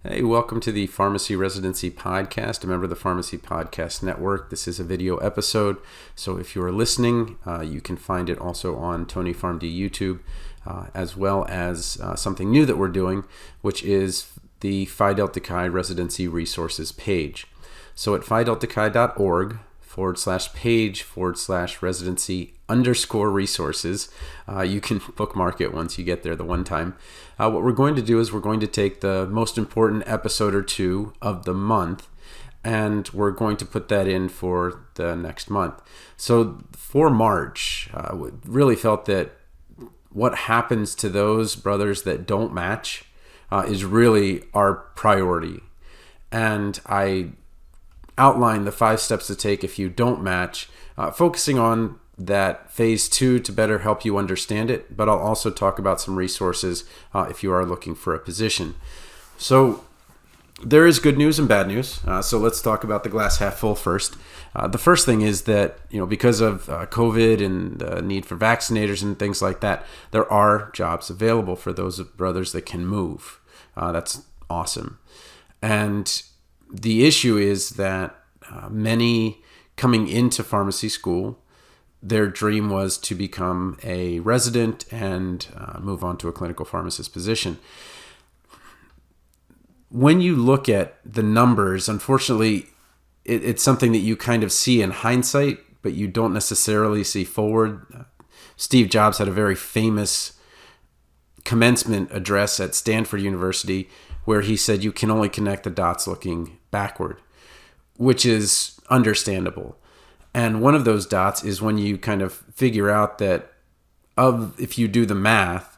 Hey, welcome to the Pharmacy Residency Podcast, a member of the Pharmacy Podcast Network. This is a video episode, so if you are listening, you can find it also on Tony PharmD YouTube, as well as something new that we're doing, which is the Phi Delta Chi Residency Resources page. So at phi-delta-chi.org/page/residency_resources, you can bookmark it once you get there the one time. What we're going to do is we're going to take the most important episode or two of the month, and we're going to put that in for the next month. So for March, really felt that what happens to those brothers that don't match is really our priority. And I outline the 5 steps to take if you don't match, focusing on that phase 2 to better help you understand it, but I'll also talk about some resources if you are looking for a position. So there is good news and bad news. So let's talk about the glass half full first. The first thing is that, because of COVID and the need for vaccinators and things like that, there are jobs available for those brothers that can move. That's awesome. And the issue is that many coming into pharmacy school, their dream was to become a resident and move on to a clinical pharmacist position. When you look at the numbers, unfortunately, it's something that you kind of see in hindsight, but you don't necessarily see forward. Steve Jobs had a very famous commencement address at Stanford University where he said you can only connect the dots looking backward, which is understandable. And one of those dots is when you kind of figure out that if you do the math,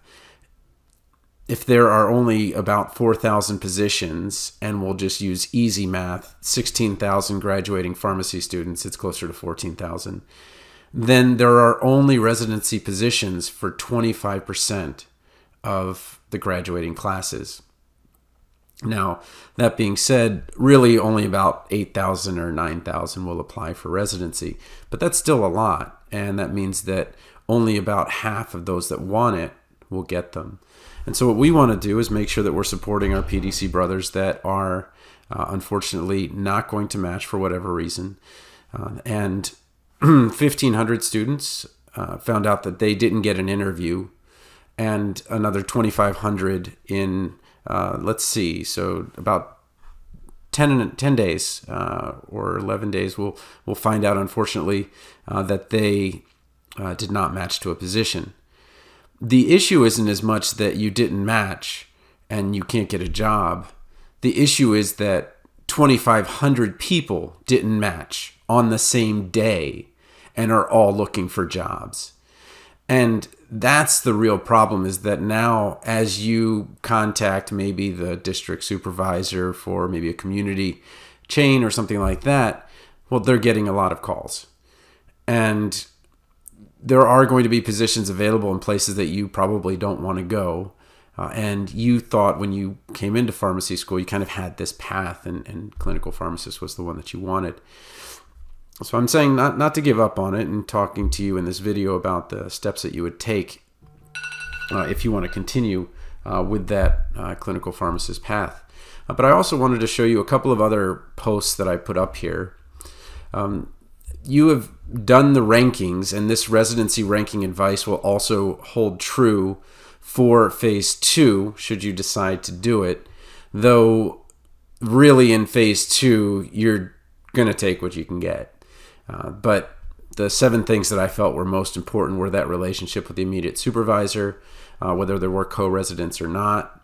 if there are only about 4,000 positions, and we'll just use easy math, 16,000 graduating pharmacy students, it's closer to 14,000, then there are only residency positions for 25% of the graduating classes. Now, that being said, really only about 8,000 or 9,000 will apply for residency, but that's still a lot, and that means that only about half of those that want it will get them. And so what we want to do is make sure that we're supporting our PDC brothers that are unfortunately not going to match for whatever reason. And 1,500 students found out that they didn't get an interview, and another 2,500 in so about 10 days or 11 days, we'll find out, unfortunately, that they did not match to a position. The issue isn't as much that you didn't match and you can't get a job. The issue is that 2,500 people didn't match on the same day and are all looking for jobs. And that's the real problem, is that now as you contact maybe the district supervisor for maybe a community chain or something like that, well, they're getting a lot of calls. And there are going to be positions available in places that you probably don't want to go. And you thought when you came into pharmacy school, you kind of had this path, and clinical pharmacist was the one that you wanted. So I'm saying not to give up on it, and talking to you in this video about the steps that you would take if you want to continue with that clinical pharmacist path. But I also wanted to show you a couple of other posts that I put up here. You have done the rankings, and this residency ranking advice will also hold true for phase 2 should you decide to do it, though really in phase 2 you're going to take what you can get. But the 7 things that I felt were most important were that relationship with the immediate supervisor, whether there were co-residents or not,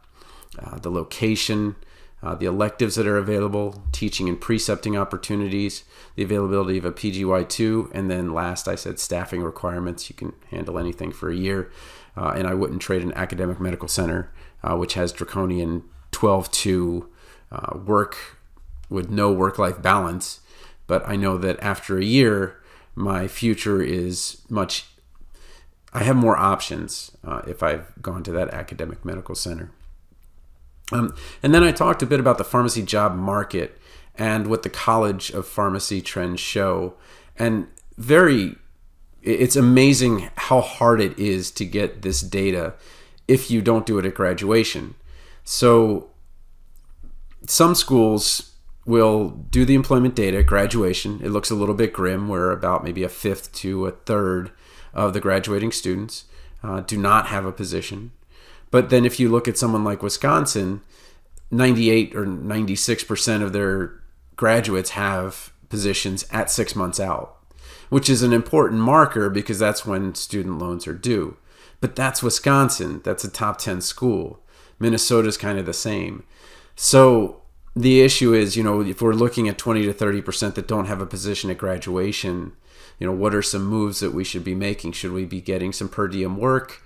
the location, the electives that are available, teaching and precepting opportunities, the availability of a PGY2, and then last I said staffing requirements. You can handle anything for a year, and I wouldn't trade an academic medical center, which has draconian 12-2 work with no work-life balance. But I know that after a year, my future is I have more options if I've gone to that academic medical center. And then I talked a bit about the pharmacy job market and what the College of Pharmacy trends show. And it's amazing how hard it is to get this data if you don't do it at graduation. So some schools will do the employment data at graduation. It looks a little bit grim, where about maybe a fifth to a third of the graduating students do not have a position. But then if you look at someone like Wisconsin, 98 or 96% of their graduates have positions at 6 months out, which is an important marker because that's when student loans are due. But that's Wisconsin. That's a top 10 school. Minnesota's kind of the same. So the issue is, if we're looking at 20 to 30% that don't have a position at graduation, what are some moves that we should be making? Should we be getting some per diem work?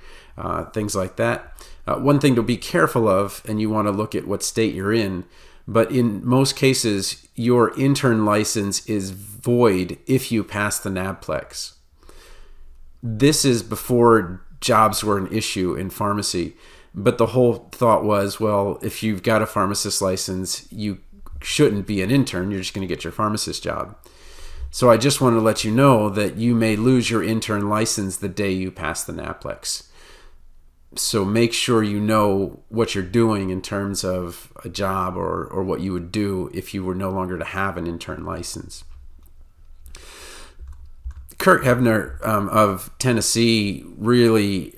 Things like that. One thing to be careful of, and you want to look at what state you're in, but in most cases, your intern license is void if you pass the NABPLEX. This is before jobs were an issue in pharmacy. But the whole thought was, well, if you've got a pharmacist license, you shouldn't be an intern. You're just going to get your pharmacist job. So I just want to let you know that you may lose your intern license the day you pass the NABPLEX. So make sure you know what you're doing in terms of a job or what you would do if you were no longer to have an intern license. Kurt Hebner of Tennessee really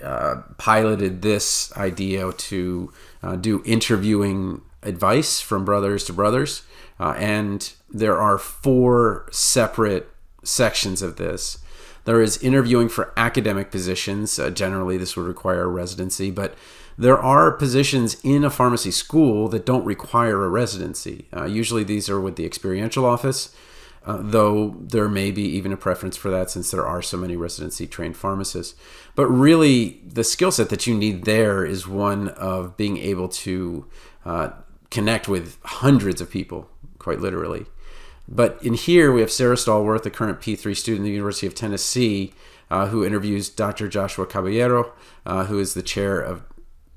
piloted this idea to do interviewing advice from brothers to brothers. And there are 4 separate sections of this. There is interviewing for academic positions. Generally, this would require a residency, but there are positions in a pharmacy school that don't require a residency. Usually these are with the experiential office. Though there may be even a preference for that since there are so many residency trained pharmacists. But really, the skill set that you need there is one of being able to connect with hundreds of people, quite literally. But in here, we have Sarah Stallworth, a current P3 student at the University of Tennessee, who interviews Dr. Joshua Caballero, who is the chair of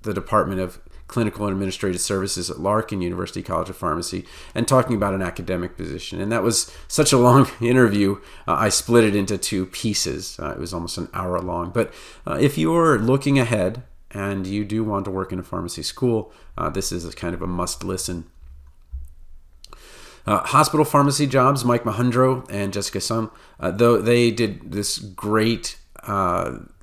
the Department of Clinical and Administrative Services at Larkin University College of Pharmacy, and talking about an academic position. And that was such a long interview, I split it into 2 pieces. It was almost an hour long. But if you're looking ahead and you do want to work in a pharmacy school, this is a kind of a must listen. Hospital pharmacy jobs, Mike Mahundro and Jessica Sum, though they did this great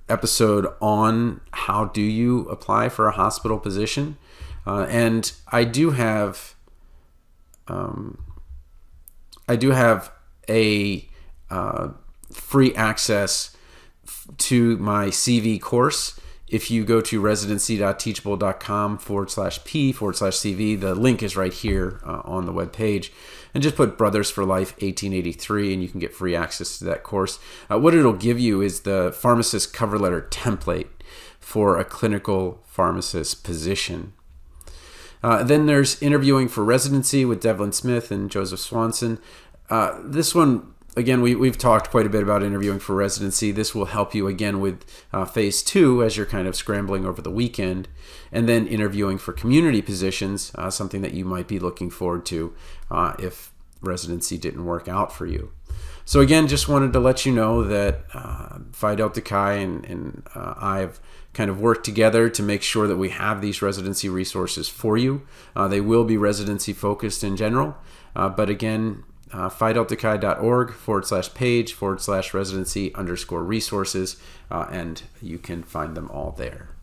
episode on how do you apply for a hospital position, and I do have a free access to my CV course. If you go to residency.teachable.com/P/CV, the link is right here on the webpage, and just put Brothers for Life 1883 and you can get free access to that course. What it'll give you is the pharmacist cover letter template for a clinical pharmacist position. Then there's interviewing for residency with Devlin Smith and Joseph Swanson. This one, again, we've talked quite a bit about interviewing for residency. This will help you again with phase 2 as you're kind of scrambling over the weekend. And then interviewing for community positions, something that you might be looking forward to if residency didn't work out for you. So again, just wanted to let you know that Phi Delta Chi and I've kind of worked together to make sure that we have these residency resources for you. They will be residency focused in general, but again, phideltachi.org/page/residency_resources, and you can find them all there.